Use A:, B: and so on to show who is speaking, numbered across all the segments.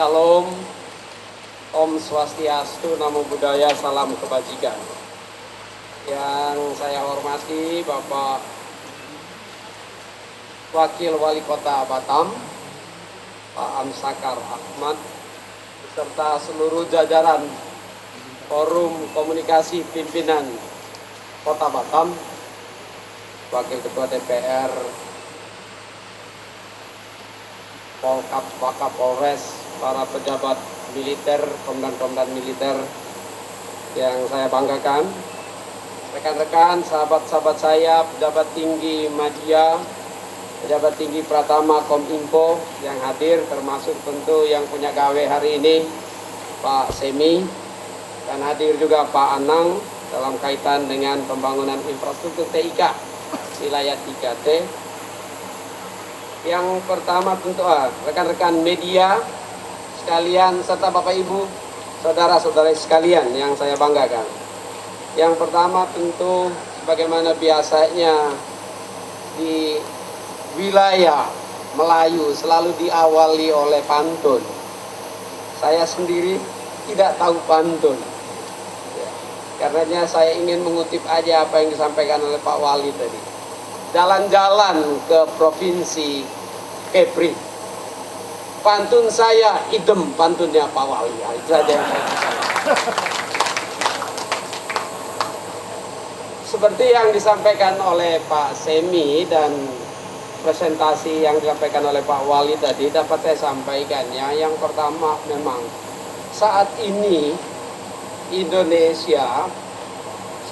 A: Shalom, Om Swastiastu, Namo Buddhaya, Salam Kebajikan. Yang saya hormati Bapak Wakil Wali Kota Batam, Pak Amsakar Ahmad, beserta seluruh jajaran Forum Komunikasi Pimpinan Kota Batam, Wakil Ketua DPR, Polkap, Wakapolres, para pejabat militer, komandan-komandan militer yang saya banggakan, rekan-rekan, sahabat-sahabat saya, pejabat tinggi Madya, pejabat tinggi Pratama Kominfo yang hadir, termasuk tentu yang punya gawe hari ini, Pak Semi, dan hadir juga Pak Anang dalam kaitan dengan pembangunan infrastruktur TIK wilayah 3T. Yang pertama tentu rekan-rekan media sekalian serta Bapak Ibu, saudara-saudara sekalian yang saya banggakan. Yang pertama tentu sebagaimana biasanya di wilayah Melayu selalu diawali oleh pantun. Saya sendiri tidak tahu pantun. Karenanya saya ingin mengutip aja apa yang disampaikan oleh Pak Wali tadi. Jalan-jalan ke provinsi Kepri. Pantun saya idem pantunnya Pak Wali. Itu saja yang saya bisa. Seperti yang disampaikan oleh Pak Semi dan presentasi yang disampaikan oleh Pak Wali tadi dapat saya sampaikan ya. Yang pertama memang saat ini Indonesia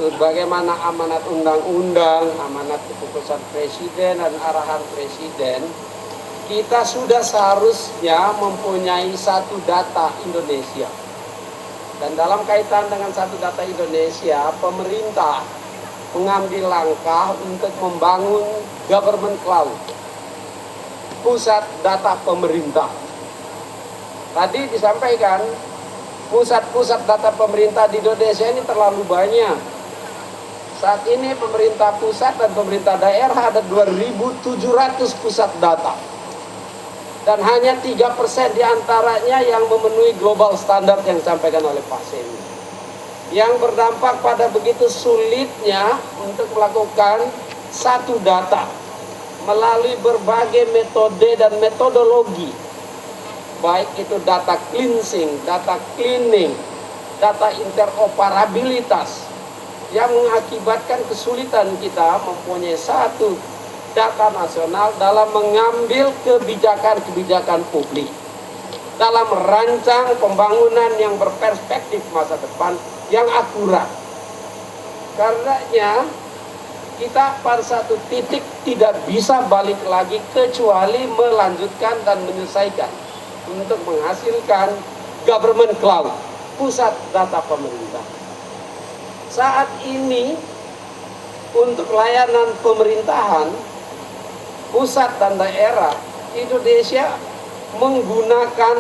A: sebagaimana amanat undang-undang, amanat keputusan presiden dan arahan presiden, kita sudah seharusnya mempunyai satu data Indonesia. Dan dalam kaitan dengan satu data Indonesia, pemerintah mengambil langkah untuk membangun government cloud, pusat data pemerintah. Tadi disampaikan, pusat-pusat data pemerintah di Indonesia ini terlalu banyak. Saat ini pemerintah pusat dan pemerintah daerah ada 2.700 pusat data. Dan hanya 3% diantaranya yang memenuhi global standard yang disampaikan oleh Pak Semi. Yang berdampak pada begitu sulitnya untuk melakukan satu data melalui berbagai metode dan metodologi. Baik itu data cleansing, data cleaning, data interoperabilitas, yang mengakibatkan kesulitan kita mempunyai satu data nasional dalam mengambil kebijakan-kebijakan publik, dalam merancang pembangunan yang berperspektif masa depan yang akurat. Karenanya kita pada satu titik tidak bisa balik lagi kecuali melanjutkan dan menyelesaikan untuk menghasilkan government cloud, pusat data pemerintah. Saat ini untuk layanan pemerintahan pusat dan daerah Indonesia menggunakan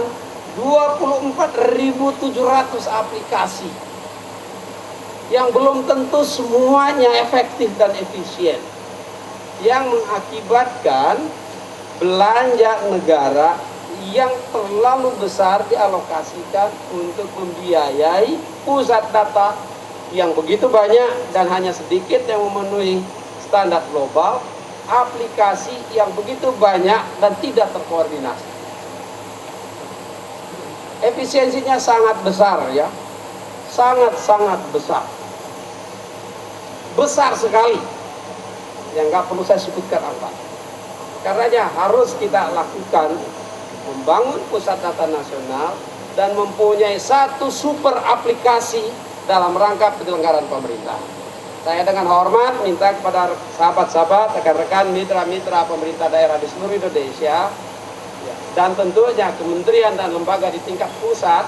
A: 24.700 aplikasi yang belum tentu semuanya efektif dan efisien, yang mengakibatkan belanja negara yang terlalu besar dialokasikan untuk membiayai pusat data yang begitu banyak dan hanya sedikit yang memenuhi standar global, aplikasi yang begitu banyak dan tidak terkoordinasi. Efisiensinya sangat besar ya, sangat-sangat besar. Besar sekali, yang nggak perlu saya sebutkan apa. Karenanya harus kita lakukan membangun pusat data nasional dan mempunyai satu super aplikasi dalam rangka penyelenggaraan pemerintah. Saya dengan hormat minta kepada sahabat-sahabat, rekan-rekan, mitra-mitra pemerintah daerah di seluruh Indonesia, dan tentunya kementerian dan lembaga di tingkat pusat,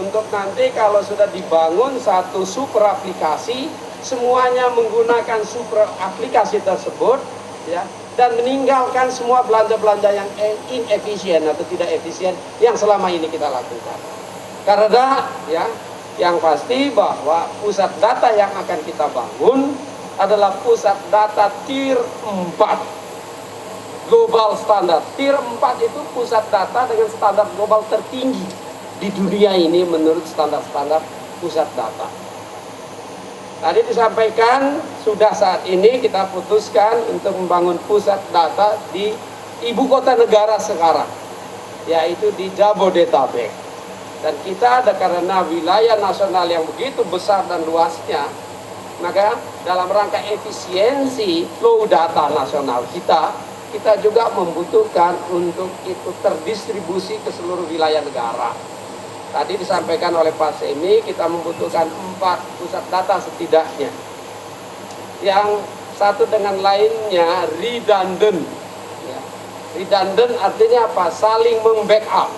A: untuk nanti kalau sudah dibangun satu super aplikasi, semuanya menggunakan super aplikasi tersebut, ya, dan meninggalkan semua belanja-belanja yang inefisien atau tidak efisien yang selama ini kita lakukan. Karena ya, yang pasti bahwa pusat data yang akan kita bangun adalah pusat data tier 4. global standar. Tier 4 itu pusat data dengan standar global tertinggi di dunia ini menurut standar-standar pusat data. Tadi disampaikan sudah saat ini kita putuskan untuk membangun pusat data di ibu kota negara sekarang, yaitu di Jabodetabek. Dan kita ada karena wilayah nasional yang begitu besar dan luasnya, maka dalam rangka efisiensi flow data nasional kita juga membutuhkan untuk itu terdistribusi ke seluruh wilayah negara. Tadi disampaikan oleh Pak Semi, kita membutuhkan 4 pusat data setidaknya. Yang satu dengan lainnya redundant. Ya. Redundant artinya apa? Saling membackup.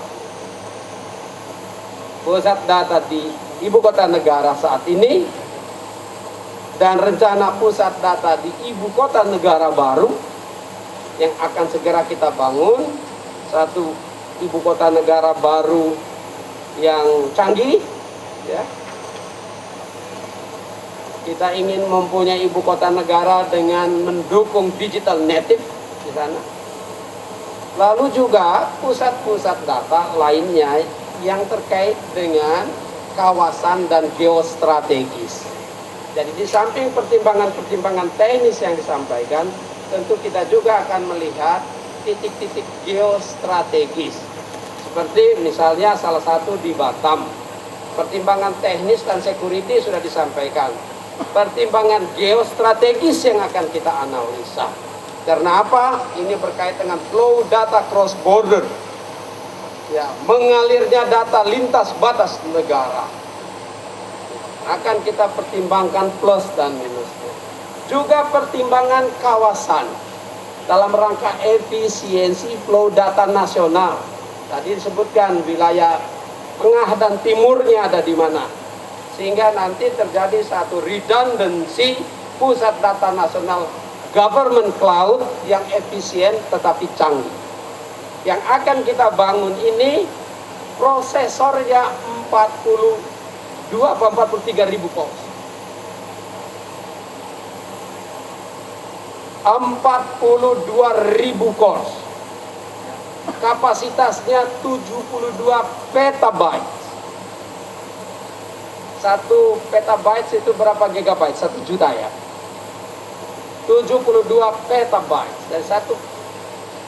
A: Pusat data di ibu kota negara saat ini dan rencana pusat data di ibu kota negara baru yang akan segera kita bangun. Satu ibu kota negara baru yang canggih, ya. Kita ingin mempunyai ibu kota negara dengan mendukung digital native di sana. Lalu juga pusat-pusat data lainnya yang terkait dengan kawasan dan geostrategis. Jadi di samping pertimbangan-pertimbangan teknis yang disampaikan, tentu kita juga akan melihat titik-titik geostrategis. Seperti misalnya salah satu di Batam, pertimbangan teknis dan security sudah disampaikan. Pertimbangan geostrategis yang akan kita analisa. Karena apa? Ini berkait dengan flow data cross border. Ya, mengalirnya data lintas batas negara. Akan kita pertimbangkan plus dan minusnya. Juga pertimbangan kawasan dalam rangka efisiensi flow data nasional. Tadi disebutkan wilayah tengah dan timurnya ada di mana. Sehingga nanti terjadi satu redundancy pusat data nasional government cloud yang efisien tetapi canggih. Yang akan kita bangun ini prosesornya 43 ribu cores. 42 ribu cores. Kapasitasnya 72 petabyte. 1 petabyte itu berapa gigabyte? 1 juta ya. 72 petabyte. Dari satu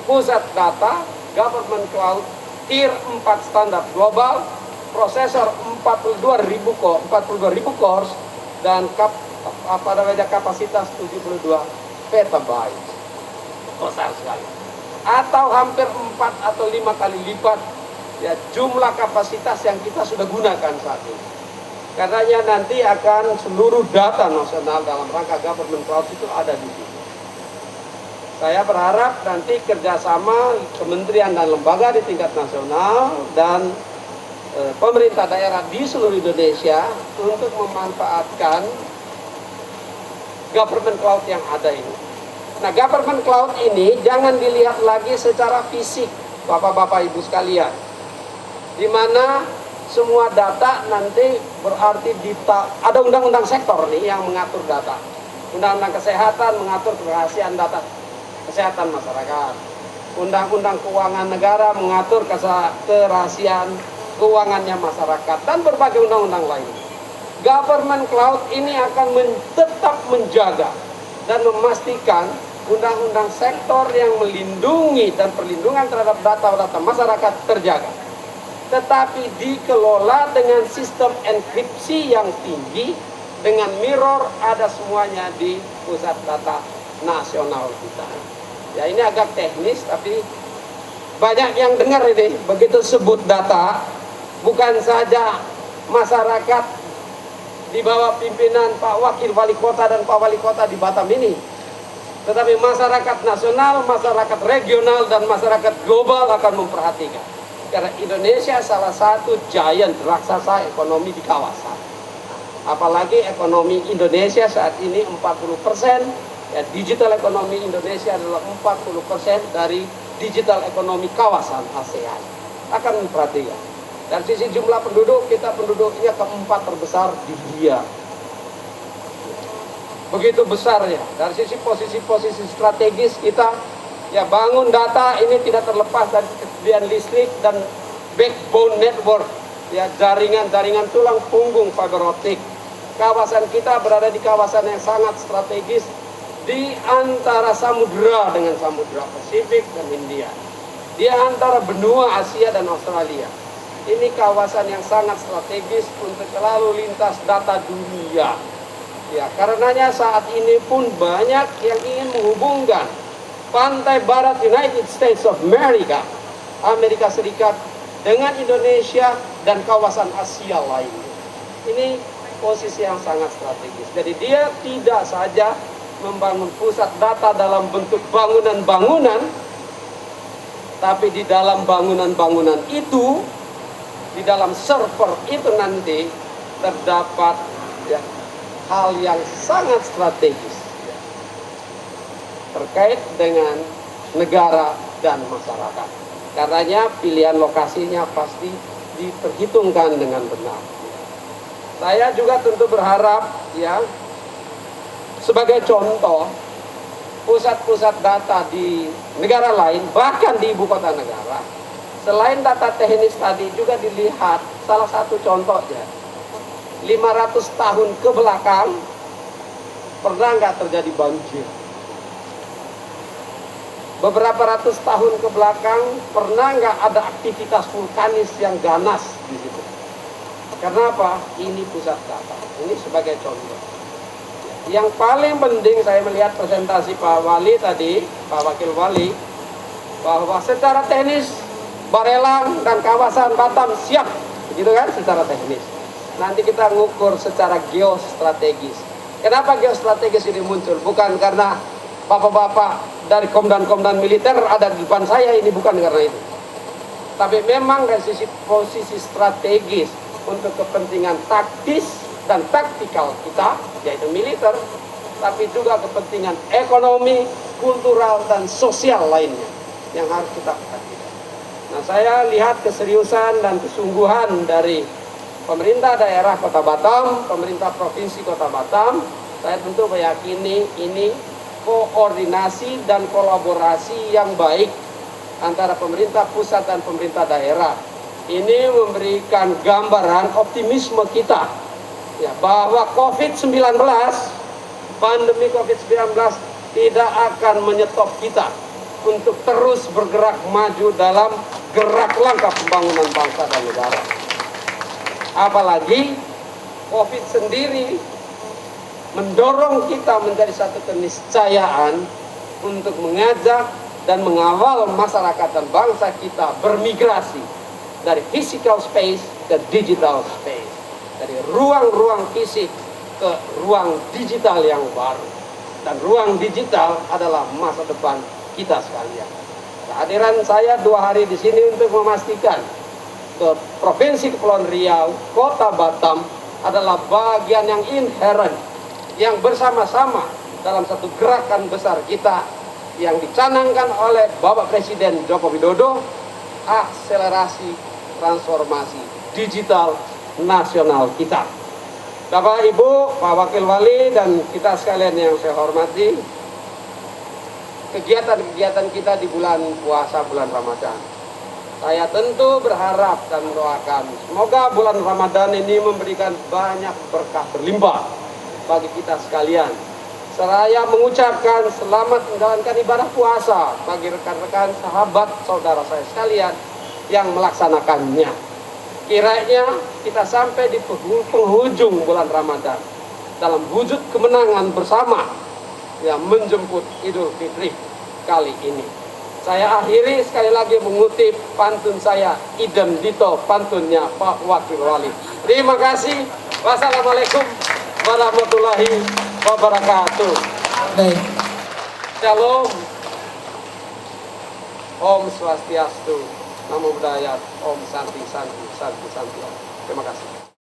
A: pusat data government cloud tier 4 standar global, prosesor 42 ribu cores dan kapasitas 72 petabyte. Besar sekali. Atau hampir 4 atau 5 kali lipat ya jumlah kapasitas yang kita sudah gunakan saat ini. Karenanya nanti akan seluruh data nasional dalam rangka government cloud itu ada di sini. Saya berharap nanti kerjasama kementerian dan lembaga di tingkat nasional dan pemerintah daerah di seluruh Indonesia untuk memanfaatkan government cloud yang ada ini. Nah, government cloud ini jangan dilihat lagi secara fisik, Bapak-bapak Ibu sekalian. Di mana semua data nanti berarti ada undang-undang sektor nih yang mengatur data. Undang-undang kesehatan mengatur kerahasiaan data kesehatan masyarakat. Undang-undang keuangan negara mengatur kerahasiaan keuangannya masyarakat dan berbagai undang-undang lain. Government cloud ini akan tetap menjaga dan memastikan undang-undang sektor yang melindungi dan perlindungan terhadap data-data masyarakat terjaga. Tetapi dikelola dengan sistem enkripsi yang tinggi, dengan mirror ada semuanya di pusat data nasional kita. Ya, ini agak teknis tapi banyak yang dengar ini, begitu sebut data, bukan saja masyarakat di bawah pimpinan Pak Wakil Wali Kota dan Pak Wali Kota di Batam ini, tetapi masyarakat nasional, masyarakat regional, dan masyarakat global akan memperhatikan. Karena Indonesia salah satu giant raksasa ekonomi di kawasan. Apalagi ekonomi Indonesia saat ini 40%, ya digital ekonomi Indonesia adalah 40% dari digital ekonomi kawasan ASEAN. Akan memperhatikan. Dari sisi jumlah penduduk, kita penduduknya keempat terbesar di dunia. Begitu besarnya. Dari sisi posisi-posisi strategis kita Ya, bangun data ini tidak terlepas dari ketersediaan listrik dan backbone network, ya, jaringan tulang punggung fiber optik. Kawasan kita berada di kawasan yang sangat strategis di antara samudera dengan samudera Pasifik dan India, di antara benua Asia dan Australia. Ini kawasan yang sangat strategis untuk selalu lintas data dunia. Ya, karenanya saat ini pun banyak yang ingin menghubungkan pantai barat United States of America, Amerika Serikat, dengan Indonesia dan kawasan Asia lainnya. Ini posisi yang sangat strategis. Jadi dia tidak saja membangun pusat data dalam bentuk bangunan-bangunan, tapi di dalam bangunan-bangunan itu, di dalam server itu nanti terdapat, ya, hal yang sangat strategis, ya, terkait dengan negara dan masyarakat. Karenanya pilihan lokasinya pasti diperhitungkan dengan benar. Saya juga tentu berharap, ya, sebagai contoh, pusat-pusat data di negara lain, bahkan di ibu kota negara, selain data teknis tadi juga dilihat salah satu contohnya, 500 tahun ke belakang pernah nggak terjadi banjir? Beberapa ratus tahun ke belakang pernah nggak ada aktivitas vulkanis yang ganas di situ? Karena apa? Ini pusat data. Ini sebagai contoh. Yang paling penting saya melihat presentasi Pak Wali tadi, Pak Wakil Wali, bahwa secara teknis Barelang dan kawasan Batam siap, gitu kan, secara teknis. Nanti kita ngukur secara geostrategis. Kenapa geostrategis ini muncul? Bukan karena bapak-bapak dari komandan-komandan militer ada di depan saya, ini bukan karena itu. Tapi memang dari sisi posisi strategis untuk kepentingan taktis dan taktikal kita, yaitu militer, tapi juga kepentingan ekonomi, kultural, dan sosial lainnya yang harus kita perhatikan. Nah, saya lihat keseriusan dan kesungguhan dari pemerintah daerah Kota Batam, pemerintah provinsi Kota Batam. Saya tentu meyakini ini koordinasi dan kolaborasi yang baik antara pemerintah pusat dan pemerintah daerah. Ini memberikan gambaran optimisme kita, ya, bahwa COVID-19, pandemi COVID-19 tidak akan menyetop kita untuk terus bergerak maju dalam gerak langkah pembangunan bangsa dan negara. Apalagi COVID sendiri mendorong kita menjadi satu keniscayaan untuk mengajak dan mengawal masyarakat dan bangsa kita bermigrasi dari physical space ke digital space, dari ruang-ruang fisik ke ruang digital yang baru. Dan ruang digital adalah masa depan kita sekalian. Kehadiran saya 2 hari di sini untuk memastikan ke Provinsi Kepulauan Riau, Kota Batam adalah bagian yang inherent, yang bersama-sama dalam satu gerakan besar kita yang dicanangkan oleh Bapak Presiden Joko Widodo, akselerasi transformasi digital nasional kita. Bapak, Ibu, Pak Wakil Wali, dan kita sekalian yang saya hormati, kegiatan-kegiatan kita di bulan puasa, bulan Ramadan, saya tentu berharap dan mendoakan semoga bulan Ramadan ini memberikan banyak berkah berlimpah bagi kita sekalian. Seraya mengucapkan selamat menjalankan ibadah puasa bagi rekan-rekan, sahabat, saudara saya sekalian yang melaksanakannya. Kiranya kita sampai di penghujung bulan Ramadan dalam wujud kemenangan bersama yang menjemput Idul Fitri kali ini. Saya akhiri sekali lagi mengutip pantun saya, idem dito pantunnya Pak Wakil Wali. Terima kasih. Wassalamualaikum warahmatullahi wabarakatuh.
B: Baik.
A: Shalom. Om Swastiastu. Namo Buddhaya. Om Santi Santi Santi Santi. Terima kasih.